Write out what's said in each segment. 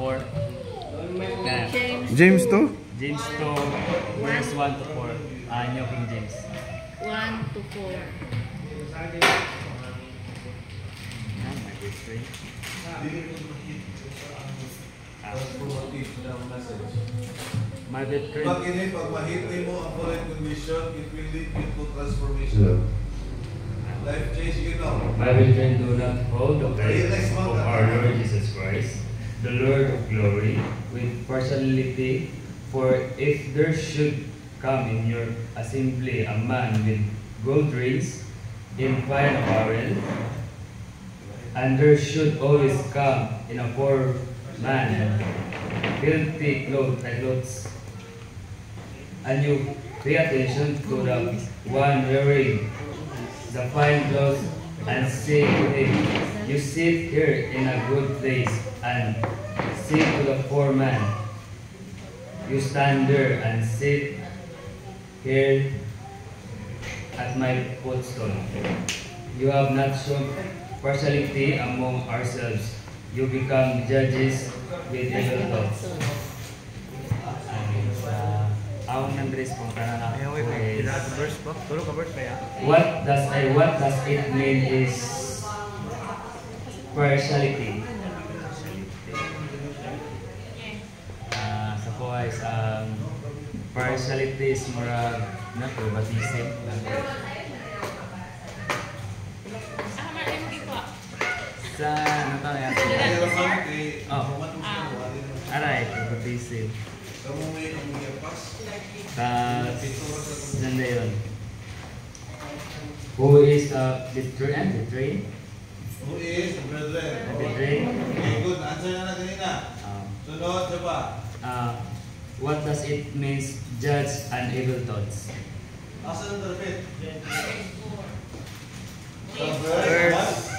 4. James 2? James 2, verse 1 to 4. New King James. 1 to 4. My best friend. Pag mahintay mo ang current condition, it will lead you to transformation. Life change, you know. My best friend, do not hold the faith of our Lord Jesus Christ, the Lord of glory, with partiality. For if there should come in your assembly a man with gold rings in fine apparel, and there should always come in a poor man filthy clothes, and you pay attention to the one wearing the fine clothes, and say to him, you sit here in a good place, and say to the poor man, you stand there and sit here at my footstool. You have not shown partiality among ourselves. You become judges with evil thoughts. Ang nandres po na what does it mean is partiality. Sa po ay partiality is murag na privatism. Sa ano to yan? Aray, privatism. Nanda yun. Who is betrayed? Who is the brethren? Betrayed? Okay, good. Answer na kanina. Sunod, diba? What does it mean, judge and evil thoughts? Asan ang repeat? Verse.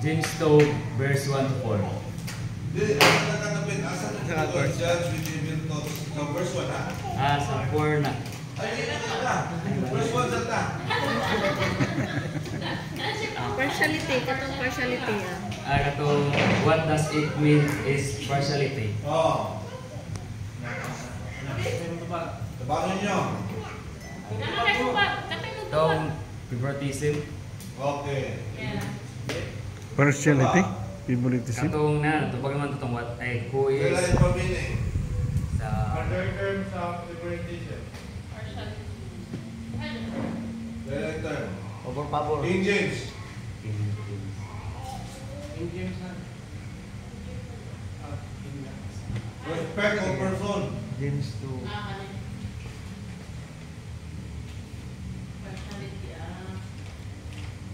James 2, verse 1 to 4. Asan ang katapit? Asan ang judge with evil thoughts? Sa verse 1 ha? Sa 4 na. Ay, verse 1 sa ta. Partiality, katong partiality Katong what does it mean is partiality. Tabangan nyo. Itong favoritism. Okay. Partiality? Favoritism? Katong na, ito naman itong what ay who is Kailan yung pamini? sa Other terms of favoritism. Kailan yung term? pabor. King James. Respect of person. James 2.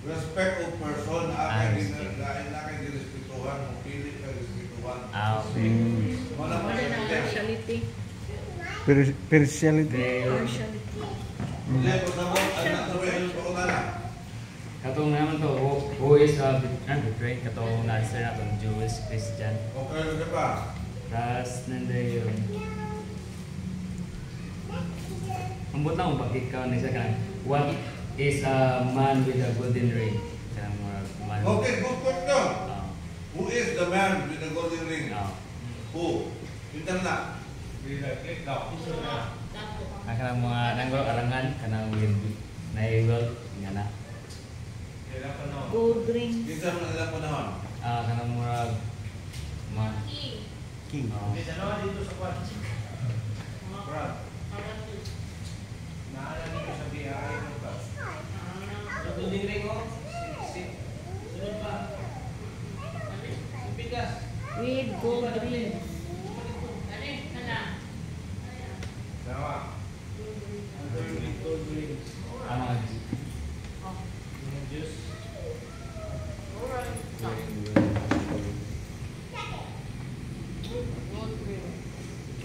Respect of person. Akin girespetuhan. Pili ka respetuhan. Wala mo partiality. Partiality? Partiality. Hindi, kung sa mga anak sa mga yung pakunala. Katong naman to, who is betrayed? Katong answer na itong Jewish, Christian. Okay, ano pa? Tapos nanday yun. Ambot lang kung ikaw na siya ka. What is a man with a golden ring? Kanang mga man. Okay, good question. Who is the man with the golden ring? Who? Pintan na. Kanang mga nanggol arangan, kanang with na-able, nga na. Gold ring. Pintan na nila po naman. Kanang mga King. dito sa kwan. Brad. Naalala niyo sa BI mo ba? Sa golden ring mo? Sunod pa. Bigas. With gold ring. Dawa. Gold ring. Juice.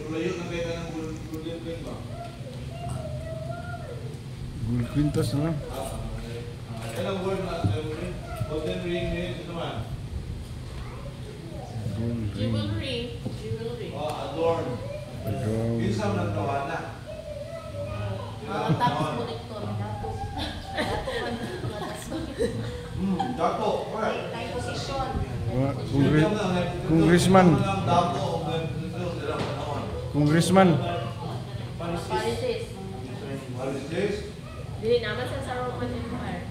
Layo na kayo ng golden ring ba? Gold Quintos na lang. Ilang word na golden ring means naman? Gold ring. Jewelry. Adorn. Isa mo ng tawana. Tapos connector. Dato. Tayo posisyon. Congressman. Congressman. Policies. Dili naman sa Roman Empire.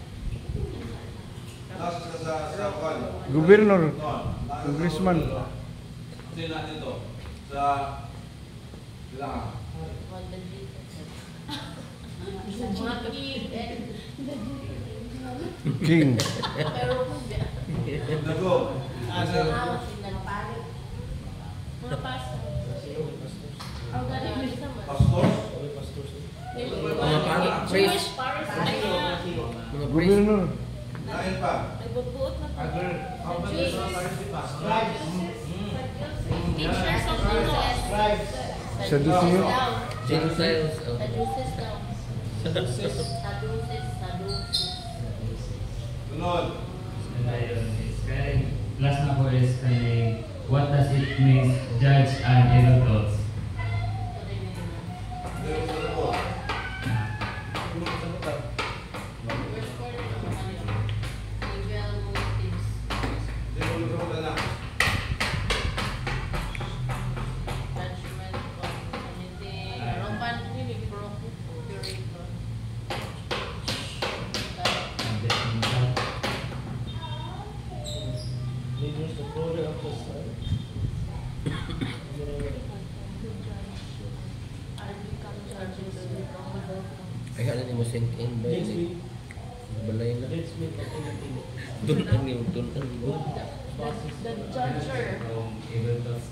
Gobernador. Congressman. Sila nito sa sila. Mga King. pero Nago. mga pastor. Ang galing sa mga Pastor. Jewish Pharisees. Gobernador. Lain pa. Nagbubuot na po. Teachers of the law. Saduceo. Gentiles. Sadducees daw. Sadducees. Sunod. Last na po is what does it mean judge and evil thoughts? Ay, ano ni mo sink in ba yun? Balay na. Tunan yung tunan. The judger. Evil thoughts.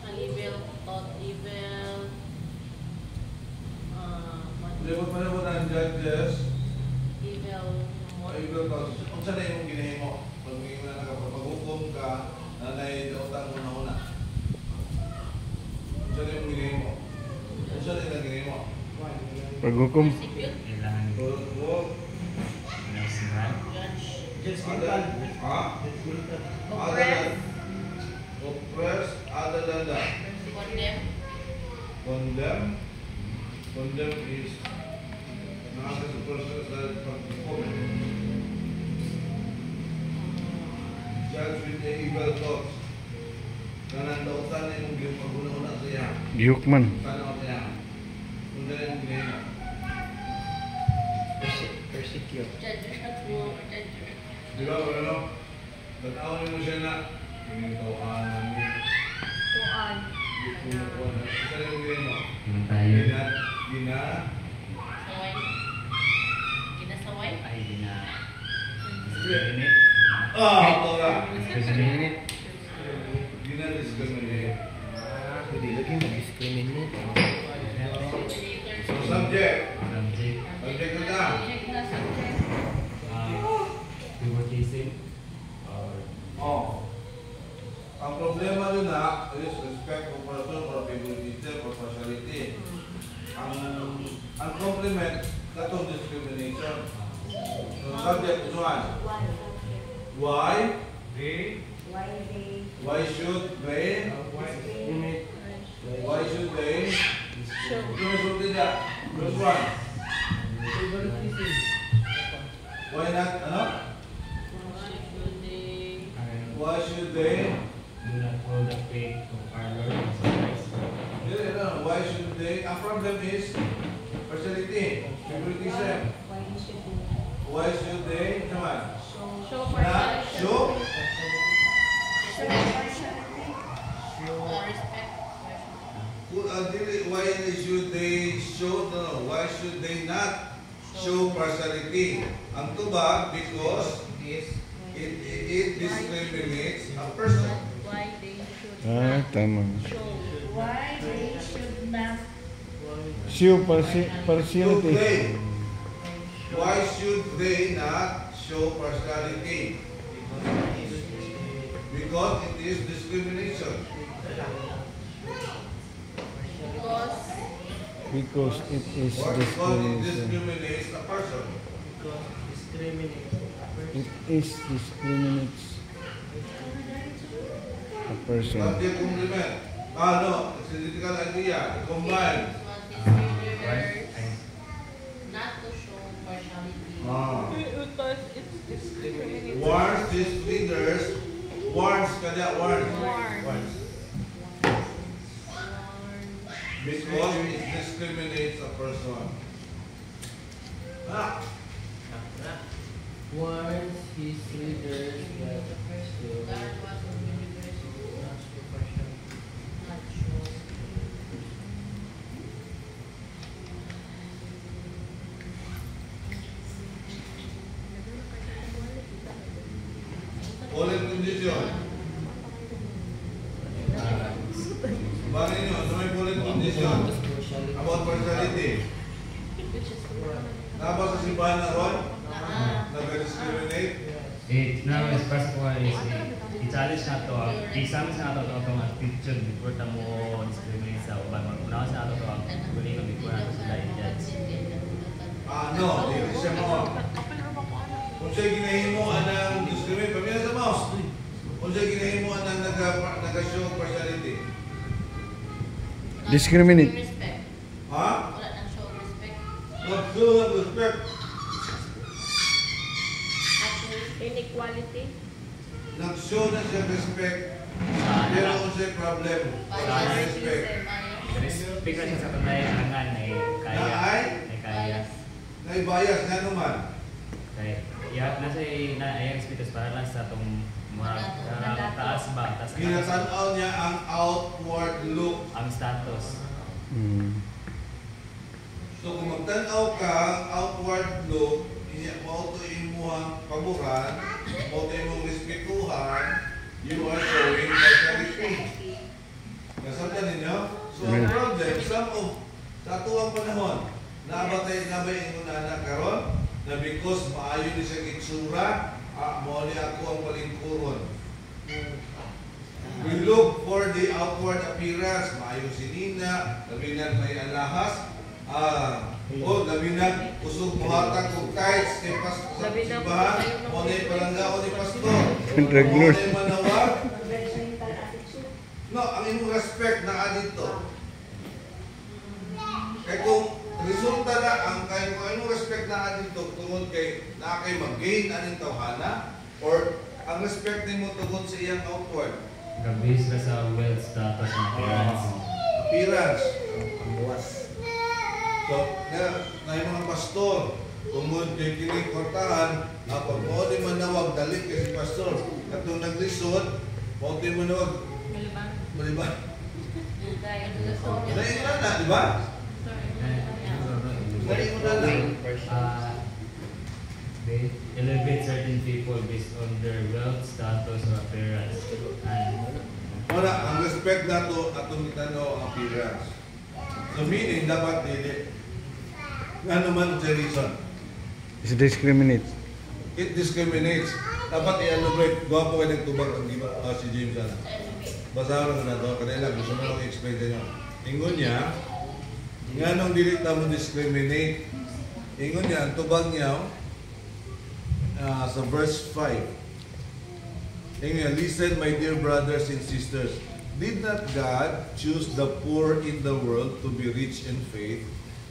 Ang evil thought, evil. Libot pa na po ng judges. Evil. Ay, ibig ko. Kung saan na yung ginahimo? Pag may na nakapaghukom ka, na naidaotan mo na una. Kung saan yung ginahimo? Kung saan yung ginahimo? Paghukom. Persecute. Kailangan Judge. Ha? Oppress. Oppress other than that. Condemn. Condemn. Condemn is not as a person that paghukom. Judge with the evil thoughts. Nanandautan na yung pag-una-una sa iya. Gihukman. Sana ako siya. Kung saan yung ginahimo? Persecute. Judgment will judge. Di ba, ano? Tatawin mo siya na pinitawanan niya. Kuan. Isa rin yung ginahimo. tayo. Saway. Ginasaway. Ay, discriminate. Ito ka. Discriminate. Discriminate. Hindi lagi mag-discriminate. So, subject. Subject. Subject ko na. Check na subject. Favoritism. Oh. Ang problema dun na is respect, cooperation, or favoritism, or partiality. Ang complement, katong discrimination. So, subject is one. Why? Why should they? Why should they? Show that. First one. Why not? Ano? Why should they? Do not hold the faith of our Lord Jesus Christ. Why should they? Ang problem is partiality, favoritism. Why should they? Naman. Show Na partiality. show? Respect. Why should they show? No. Why should they not show partiality? Ang tuba because it discriminates a person. Why they should Tama. show. Why they should not Show Should partiality. they? Why should they not show partiality? Because it is discrimination. because Because it is Or because it discrimination. discriminates a person. It is discriminates a person. Subject complement. No. It's a critical idea. Combine. not to show partiality. Ah. Because it's discriminatory. Warns these leaders Warns kanya, warns. Warns. Because it discriminates a person. Ah, Warns his readers that still God was of universe, not superficial. not show. ulit condition. Bakit nyo? Ano may ulit condition? About partiality. Tapos sa simbahan na ron, nag-discriminate. Now, as first of all, i-challenge na to, i-examine na to ang attitude before ta mo discriminate sa uban. Unawas na to ang kuling ng before nato sila i-judge. Ano? Hindi siya mo. Kung siya ginahimo anang discriminate, pamilya sa mouse. Kung siya ginahimo anang nag-show partiality. Discriminate. Respect. Ha? Wala nang show respect. Nag-show ng respect. Inequality. Nag-show na siya respect. Pero kung siya problem, wala respect. Respect na siya sa panayangan na kaya. Na ay? Ay kaya. Naibayas nga naman. Kaya, nasa ayang speakers para lang sa itong mga taas ba? Taas Ginatanaw niya ang outward look. ang status. So kung magtanaw ka, ang outward look, mo ito imuhang paboran, mo ito imong respetuhan, you are showing partiality. Nasabtan ninyo? So ang problem, sa atuang panahon, nabay yung anak karon na because maayo ni siyang itsura, mo ni ako ang palingkuron. We look for the outward appearance, maayo si Nina, labinan may alahas, labinan usog muhatag kong tights, kay sa simbahan, mo ni palanggaon ni pastor, mo ni manawag. No, ang imong respect na adito. Kaya kung resulta na ang imong respect na adito tungod kay na kay mag-gain aning tawhana or ang respect nimo tungod sa iyang outward Gabis ka sa wealth status and appearance. appearance. Ang buwas. So, na yung mga pastor, tungod kay kining kwartahan, pag mo di manawag dali kay si pastor. Katong naglisod, mo di manawag maliban. Naingon na, di ba? They elevate certain people based on their wealth, status, or appearance. And Wala, ang respect nato atong itanaw ang appearance. So meaning, dapat dili. Nga naman sa reason. It's discriminate. It discriminates. Dapat i-elaborate. Gwapo kayo nagtubag ang si James Ana. Basahan na to. Kanila, gusto mo lang i-explain sa inyo. Ingon niya, nga nung dili mo discriminate, ingon niya, ang tubag niya, sa verse 5. Listen, my dear brothers and sisters, did not God choose the poor in the world to be rich in faith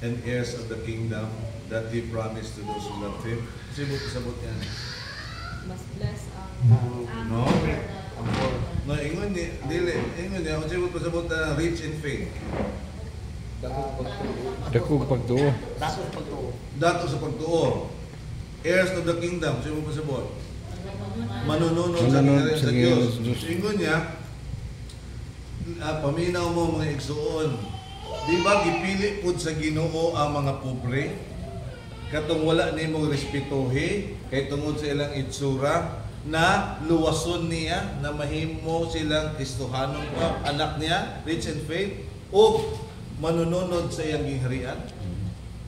and heirs of the kingdom that He promised to those who love Him? Sabot yan. Mas bless ang No? No, ingon niya, kung sabot na rich in faith. Dakog pagtuo. Dato sa pagtuo. Heirs of the kingdom, sino pa sabot? Manununod sa Manununod sa sa Diyos. Diyos. Ingon niya, paminaw mo mga igsuon. Di ba gipili pud sa Ginoo ang mga pobre? Katong wala nimo respetuhi kay tungod sa ilang itsura na luwason niya na mahimo silang Kristohanong anak niya, rich in faith, o manununod sa iyang gingharian.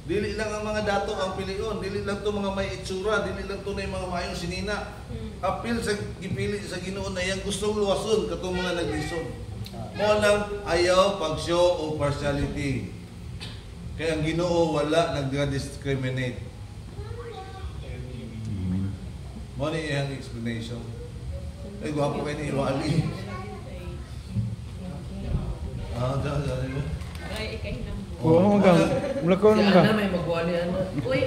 Dili lang ang mga dato ang pilion, dili lang to mga may itsura, dili lang to na yung mga mayong sinina. Apil sa gipili sa Ginoo na iyang gustong luwason katong mga naglison. Mo lang ayaw pag-show o partiality. Kaya ang Ginoo wala nag-discriminate. Mo ni iyang explanation. Ay gwapo kayo ni Iwali. Dali mo. Ay, ikay lang. Oo, hanggang. Mula ko Si hanggang. Ana may magwali ano. Uy!